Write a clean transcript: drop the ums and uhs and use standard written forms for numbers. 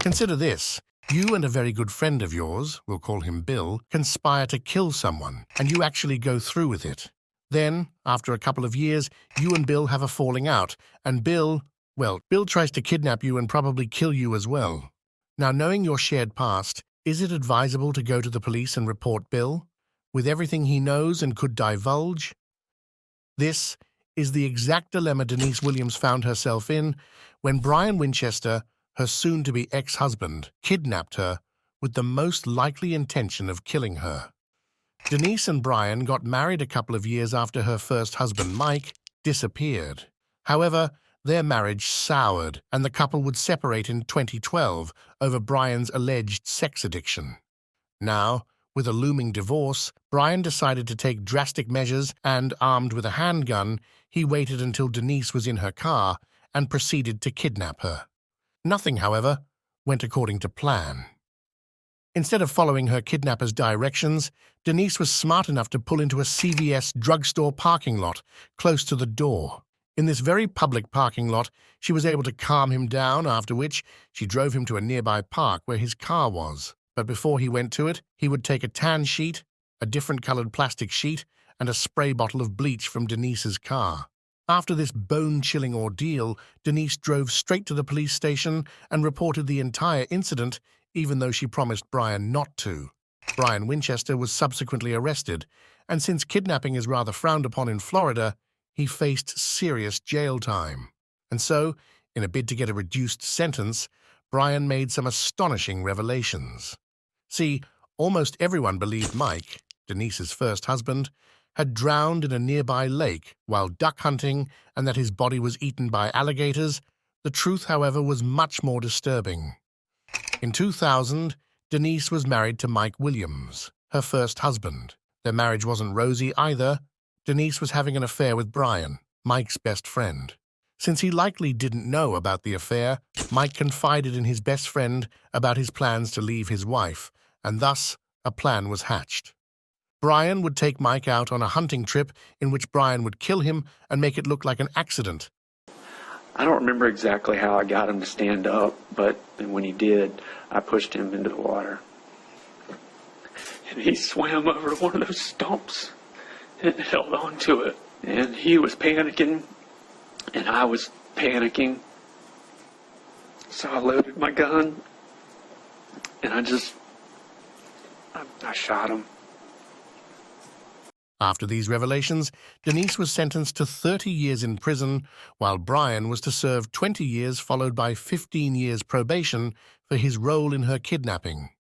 Consider this. You and a very good friend of yours, we'll call him Bill, conspire to kill someone, and you actually go through with it. Then, after a couple of years, you and Bill have a falling out, and Bill tries to kidnap you and probably kill you as well. Now, knowing your shared past, is it advisable to go to the police and report Bill, with everything he knows and could divulge? This is the exact dilemma Denise Williams found herself in when Brian Winchester, her soon-to-be ex-husband, kidnapped her with the most likely intention of killing her. Denise and Brian got married a couple of years after her first husband, Mike, disappeared. However, their marriage soured, and the couple would separate in 2012 over Brian's alleged sex addiction. Now, with a looming divorce, Brian decided to take drastic measures and, armed with a handgun, he waited until Denise was in her car and proceeded to kidnap her. Nothing, however, went according to plan. Instead of following her kidnapper's directions, Denise was smart enough to pull into a CVS drugstore parking lot close to the door. In this very public parking lot, she was able to calm him down, after which she drove him to a nearby park where his car was. But before he went to it, he would take a tan sheet, a different-colored plastic sheet, and a spray bottle of bleach from Denise's car. After this bone-chilling ordeal, Denise drove straight to the police station and reported the entire incident, even though she promised Brian not to. Brian Winchester was subsequently arrested, and since kidnapping is rather frowned upon in Florida, he faced serious jail time. And so, in a bid to get a reduced sentence, Brian made some astonishing revelations. See, almost everyone believed Mike, Denise's first husband, had drowned in a nearby lake while duck hunting and that his body was eaten by alligators. The truth, however, was much more disturbing. In 2000, Denise was married to Mike Williams, her first husband. Their marriage wasn't rosy either. Denise was having an affair with Brian, Mike's best friend. Since he likely didn't know about the affair, Mike confided in his best friend about his plans to leave his wife, and thus a plan was hatched. Brian would take Mike out on a hunting trip in which Brian would kill him and make it look like an accident. I don't remember exactly how I got him to stand up, but when he did, I pushed him into the water. And he swam over to one of those stumps and held on to it. And he was panicking, and I was panicking. So I loaded my gun, and I shot him. After these revelations, Denise was sentenced to 30 years in prison, while Brian was to serve 20 years followed by 15 years probation for his role in her kidnapping.